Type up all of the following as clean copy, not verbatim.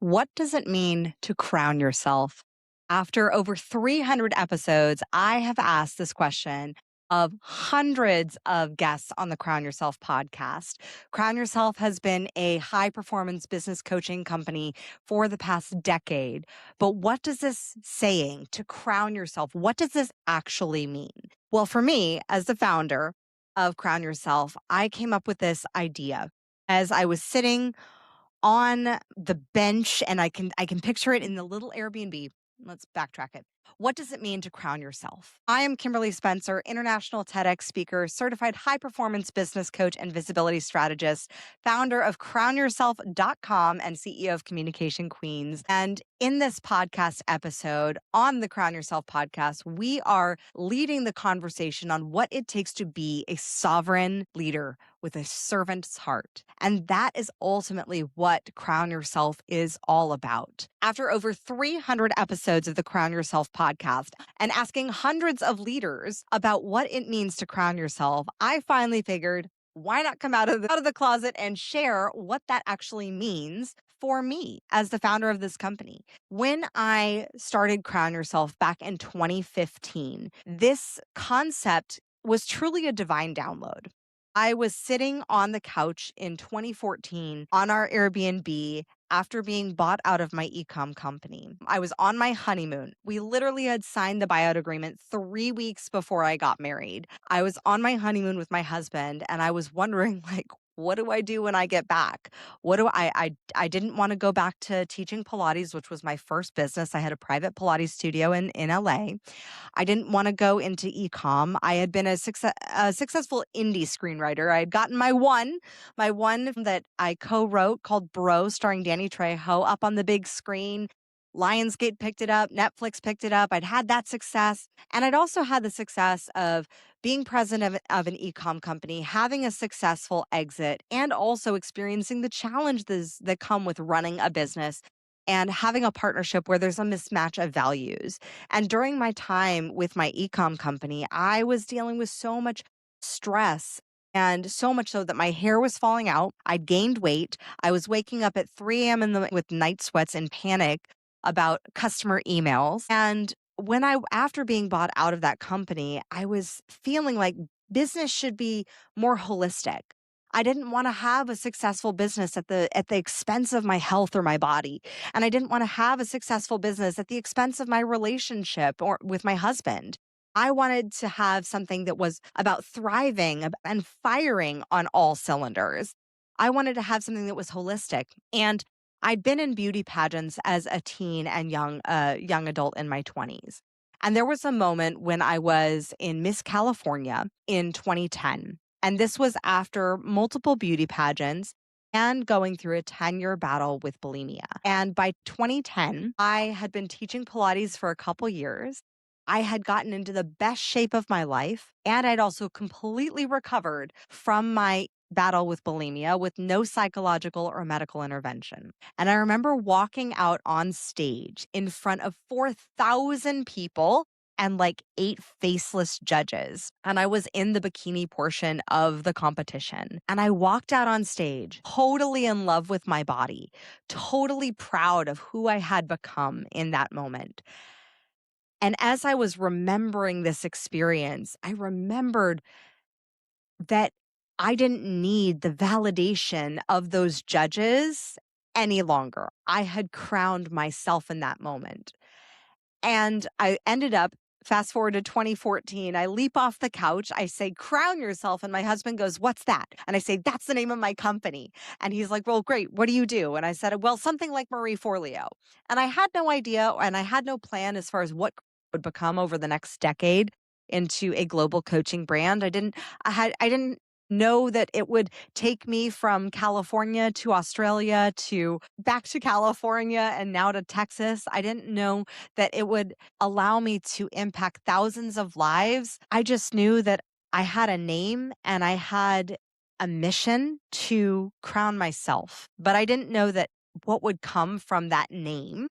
What does it mean to crown yourself? After over 300 episodes, I have asked this question of hundreds of guests on the Crown Yourself podcast. Crown Yourself has been a high performance business coaching company for the past decade. But what does this saying to crown yourself, what does this actually mean? Well, for me, as the founder of Crown Yourself, I came up with this idea as I was sitting on the bench, and I can picture it in the little Airbnb. Let's backtrack it. What does it mean to crown yourself? I am Kimberly Spencer, international TEDx speaker, certified high performance business coach and visibility strategist, founder of crownyourself.com and CEO of Communication Queens. And in this podcast episode on the Crown Yourself podcast, we are leading the conversation on what it takes to be a sovereign leader with a servant's heart. And that is ultimately what Crown Yourself is all about. After over 300 episodes of the Crown Yourself podcast and asking hundreds of leaders about what it means to crown yourself, I finally figured, why not come out of the closet and share what that actually means for me as the founder of this company. When I started Crown Yourself back in 2015, this concept was truly a divine download. I was sitting on the couch in 2014 on our Airbnb after being bought out of my ecom company. I was on my honeymoon. We literally had signed the buyout agreement 3 weeks before I got married. I was on my honeymoon with my husband, and I was wondering, what do I do when I get back? What do I didn't want to go back to teaching Pilates, which was my first business. I had a private Pilates studio in LA. I didn't want to go into e-com. I had been a successful indie screenwriter. I had gotten my one that I co-wrote called Bro, starring Danny Trejo, up on the big screen. Lionsgate picked it up. Netflix picked it up. I'd had that success. And I'd also had the success of being president of an e-com company, having a successful exit, and also experiencing the challenges that come with running a business and having a partnership where there's a mismatch of values. And during my time with my e-com company, I was dealing with so much stress, and so much so that my hair was falling out. I'd gained weight. I was waking up at 3 a.m. With night sweats and panic about customer emails. And after being bought out of that company, I was feeling like business should be more holistic. I didn't want to have a successful business at the expense of my health or my body. And I didn't want to have a successful business at the expense of my relationship or with my husband. I wanted to have something that was about thriving and firing on all cylinders. I wanted to have something that was holistic. And I'd been in beauty pageants as a teen and young adult in my 20s. And there was a moment when I was in Miss California in 2010. And this was after multiple beauty pageants and going through a 10-year battle with bulimia. And by 2010, I had been teaching Pilates for a couple years. I had gotten into the best shape of my life, and I'd also completely recovered from my battle with bulimia with no psychological or medical intervention. And I remember walking out on stage in front of 4,000 people and like 8 faceless judges. And I was in the bikini portion of the competition. And I walked out on stage totally in love with my body, totally proud of who I had become in that moment. And as I was remembering this experience, I remembered that I didn't need the validation of those judges any longer. I had crowned myself in that moment. And I ended up, fast forward to 2014, I leap off the couch. I say, crown yourself. And my husband goes, what's that? And I say, that's the name of my company. And he's like, well, great. What do you do? And I said, well, something like Marie Forleo. And I had no idea, and I had no plan as far as what would become over the next decade into a global coaching brand. I didn't know that it would take me from California to Australia to back to California and now to Texas. I didn't know that it would allow me to impact thousands of lives. I just knew that I had a name and I had a mission to crown myself, but I didn't know that what would come from that name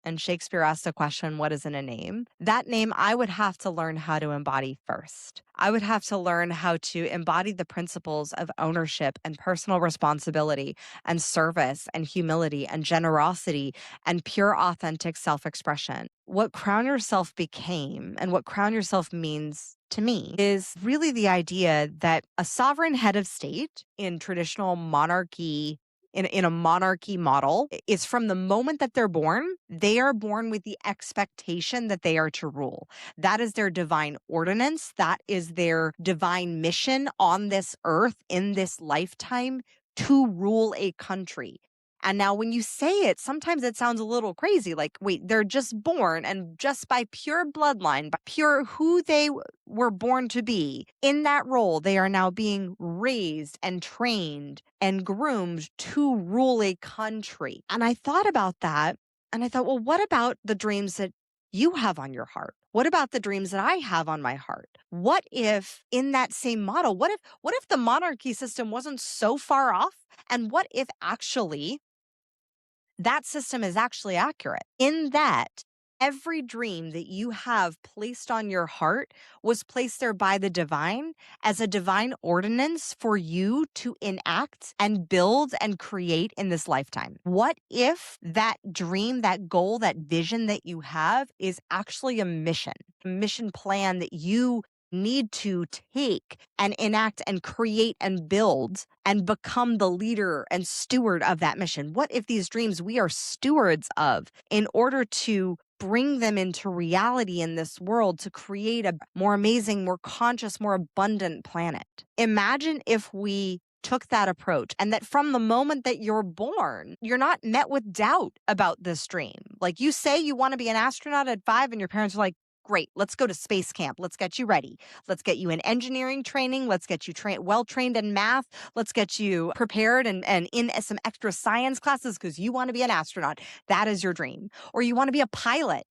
and Shakespeare asked the question, what is in a name? That name I would have to learn how to embody first. I would have to learn how to embody the principles of ownership and personal responsibility and service and humility and generosity and pure authentic self-expression. What Crown Yourself became and what Crown Yourself means to me is really the idea that a sovereign head of state in traditional monarchy, in a monarchy model, is from the moment that they're born, they are born with the expectation that they are to rule. That is their divine ordinance. That is their divine mission on this earth in this lifetime, to rule a country. And now when you say it, sometimes it sounds a little crazy. Like, wait, they're just born, and just by pure bloodline, by pure who they were born to be, in that role, they are now being raised and trained and groomed to rule a country. And I thought about that, and I thought, well, what about the dreams that you have on your heart? What about the dreams that I have on my heart? What if in that same model, what if the monarchy system wasn't so far off? And what if actually that system is actually accurate, in that every dream that you have placed on your heart was placed there by the divine as a divine ordinance for you to enact and build and create in this lifetime? What if that dream, that goal, that vision that you have is actually a mission plan that you need to take and enact and create and build and become the leader and steward of that mission? What if these dreams we are stewards of in order to bring them into reality in this world to create a more amazing, more conscious, more abundant planet? Imagine if we took that approach, and that from the moment that you're born, you're not met with doubt about this dream. Like, you say you want to be an astronaut at 5 and your parents are like, great, let's go to space camp. Let's get you ready. Let's get you in engineering training. Let's get you well-trained in math. Let's get you prepared and in some extra science classes because you want to be an astronaut. That is your dream. Or you want to be a pilot.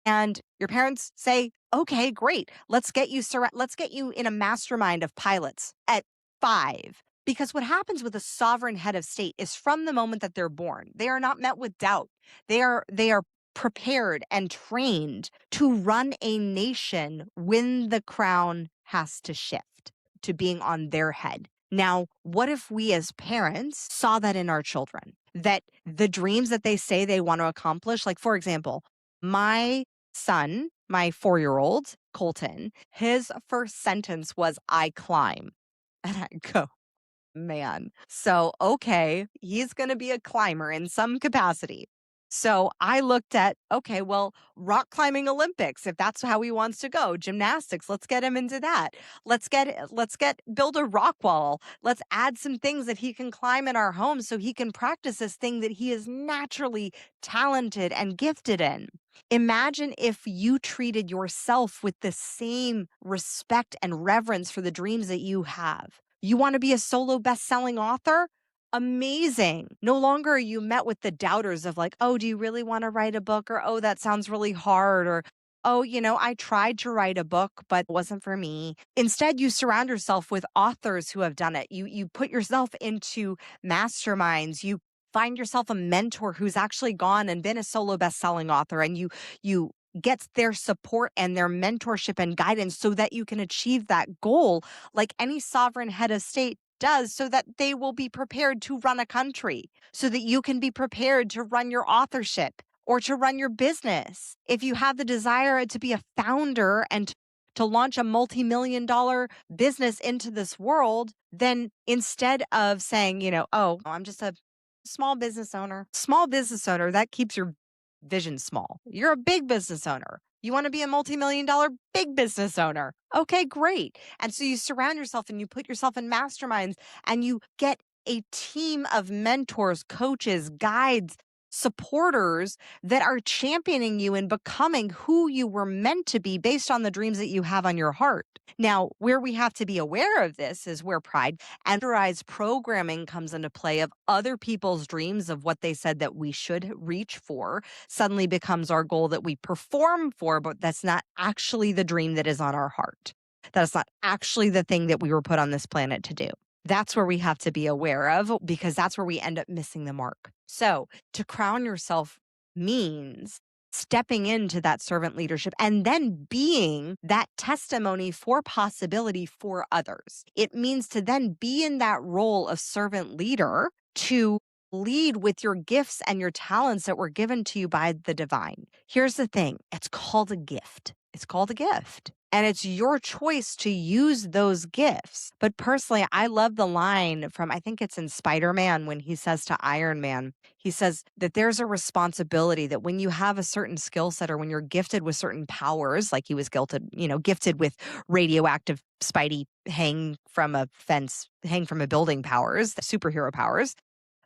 And your parents say, okay, great. Let's get you in a mastermind of pilots at 5. Because what happens with a sovereign head of state is from the moment that they're born, they are not met with doubt. They are prepared and trained to run a nation when the crown has to shift to being on their head. Now, what if we as parents saw that in our children, that the dreams that they say they want to accomplish, like, for example, my son, my 4-year-old, Colton, his first sentence was, I climb. And I go, man. So, okay, he's going to be a climber in some capacity. So I looked at, okay, well, rock climbing Olympics, if that's how he wants to go, gymnastics, let's get him into that. Build a rock wall. Let's add some things that he can climb in our home so he can practice this thing that he is naturally talented and gifted in. Imagine if you treated yourself with the same respect and reverence for the dreams that you have. You want to be a solo best-selling author? Amazing. No longer are you met with the doubters of like, oh, do you really want to write a book? Or, oh, that sounds really hard. Or, oh, I tried to write a book, but it wasn't for me. Instead, you surround yourself with authors who have done it. You put yourself into masterminds. You find yourself a mentor who's actually gone and been a solo best-selling author, and you get their support and their mentorship and guidance so that you can achieve that goal like any sovereign head of state does, so that they will be prepared to run a country, so that you can be prepared to run your authorship or to run your business. If you have the desire to be a founder and to launch a multi-million-dollar business into this world, then instead of saying, oh, I'm just a small business owner, that keeps your vision small. You're a big business owner. You want to be a multi-million-dollar big business owner. Okay, great. And so you surround yourself and you put yourself in masterminds and you get a team of mentors, coaches, guides, supporters that are championing you in becoming who you were meant to be based on the dreams that you have on your heart. Now, where we have to be aware of this is where pride and Plagiarized programming comes into play, of other people's dreams of what they said that we should reach for suddenly becomes our goal that we perform for, but that's not actually the dream that is on our heart. That is not actually the thing that we were put on this planet to do. That's where we have to be aware of, because that's where we end up missing the mark. So to crown yourself means stepping into that servant leadership and then being that testimony for possibility for others. It means to then be in that role of servant leader to lead with your gifts and your talents that were given to you by the divine. Here's the thing. It's called a gift. It's called a gift. And it's your choice to use those gifts. But personally, I love the line from, I think it's in Spider-Man when he says to Iron Man, he says that there's a responsibility that when you have a certain skill set or when you're gifted with certain powers, like he was gifted with radioactive Spidey hang from a building powers, the superhero powers.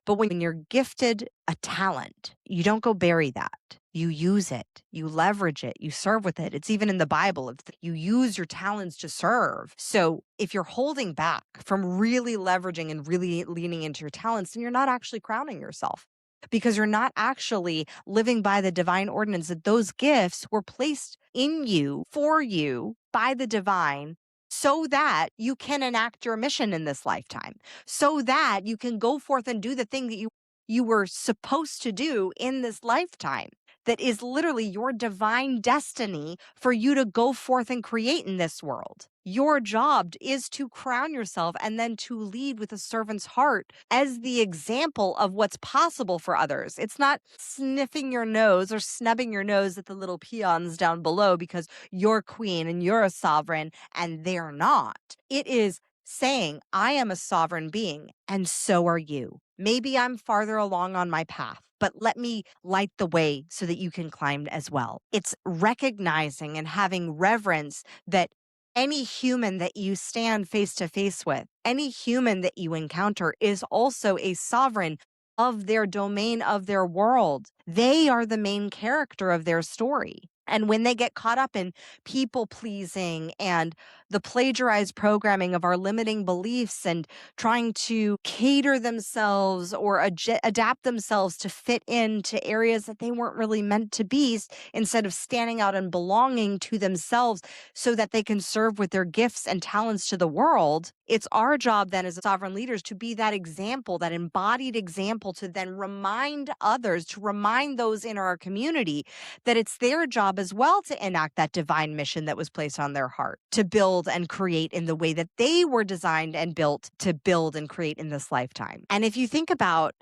But when you're gifted a talent, you don't go bury that. You use it, you leverage it, you serve with it. It's even in the Bible, you use your talents to serve. So if you're holding back from really leveraging and really leaning into your talents, then you're not actually crowning yourself, because you're not actually living by the divine ordinance that those gifts were placed in you, for you, by the divine, so that you can enact your mission in this lifetime, so that you can go forth and do the thing that you were supposed to do in this lifetime. That is literally your divine destiny for you to go forth and create in this world. Your job is to crown yourself and then to lead with a servant's heart as the example of what's possible for others. It's not sniffing your nose or snubbing your nose at the little peons down below because you're queen and you're a sovereign and they're not. It is saying, I am a sovereign being and so are you. Maybe I'm farther along on my path, but let me light the way so that you can climb as well. It's recognizing and having reverence that any human that you stand face to face with, any human that you encounter is also a sovereign of their domain, of their world. They are the main character of their story. And when they get caught up in people pleasing and the plagiarized programming of our limiting beliefs and trying to cater themselves or adapt themselves to fit into areas that they weren't really meant to be, instead of standing out and belonging to themselves so that they can serve with their gifts and talents to the world, it's our job then as sovereign leaders to be that example, that embodied example, to then remind others, to remind those in our community that it's their job as well to enact that divine mission that was placed on their heart, to build and create in the way that they were designed and built to build and create in this lifetime. And if you think about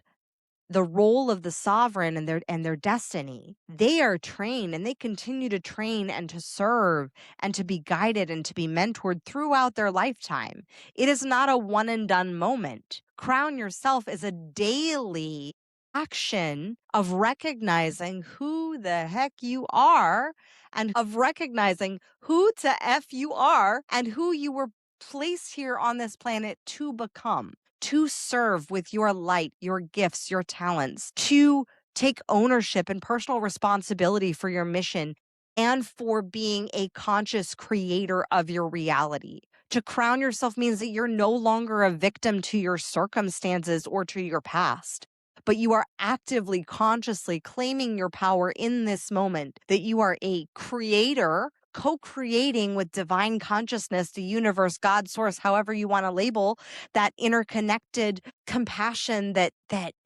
the role of the sovereign and their destiny, they are trained and they continue to train and to serve and to be guided and to be mentored throughout their lifetime. It is not a one and done moment. Crown yourself is a daily action of recognizing who the heck you are and of recognizing who to F you are and who you were placed here on this planet to become, to serve with your light, your gifts, your talents, to take ownership and personal responsibility for your mission and for being a conscious creator of your reality. To crown yourself means that you're no longer a victim to your circumstances or to your past, but you are actively, consciously claiming your power in this moment, that you are a creator, co-creating with divine consciousness, the universe, God, source, however you want to label that interconnected compassion that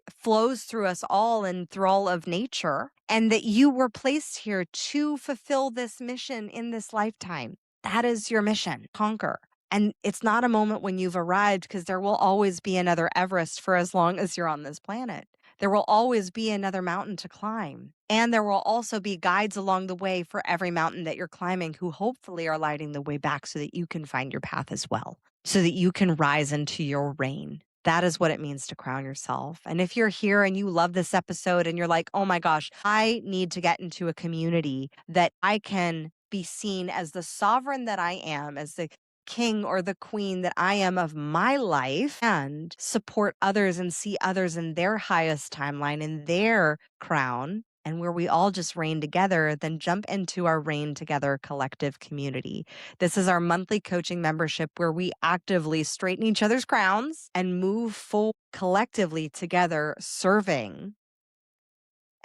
flows through us all and through all of nature, and that you were placed here to fulfill this mission in this lifetime. That is your mission, conquer. And it's not a moment when you've arrived, because there will always be another Everest for as long as you're on this planet. There will always be another mountain to climb. And there will also be guides along the way for every mountain that you're climbing who hopefully are lighting the way back so that you can find your path as well, so that you can rise into your reign. That is what it means to crown yourself. And if you're here and you love this episode and you're like, oh my gosh, I need to get into a community that I can be seen as the sovereign that I am, as the king or the queen that I am of my life, and support others and see others in their highest timeline, in their crown, and where we all just reign together, then jump into our Reign Together collective community. This is our monthly coaching membership where we actively straighten each other's crowns and move forward collectively together, serving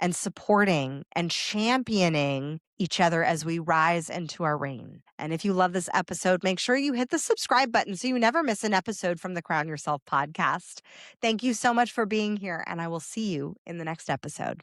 and supporting and championing each other as we rise into our reign. And if you love this episode, make sure you hit the subscribe button so you never miss an episode from the Crown Yourself podcast. Thank you so much for being here, and I will see you in the next episode.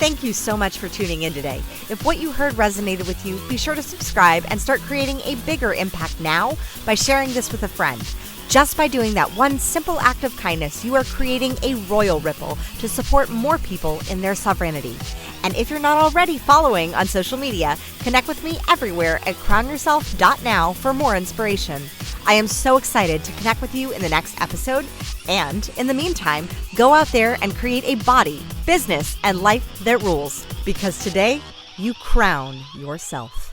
Thank you so much for tuning in today. If what you heard resonated with you, be sure to subscribe and start creating a bigger impact now by sharing this with a friend. Just by doing that one simple act of kindness, you are creating a royal ripple to support more people in their sovereignty. And if you're not already following on social media, connect with me everywhere at crownyourself.now for more inspiration. I am so excited to connect with you in the next episode. And in the meantime, go out there and create a body, business, and life that rules. Because today, you crown yourself.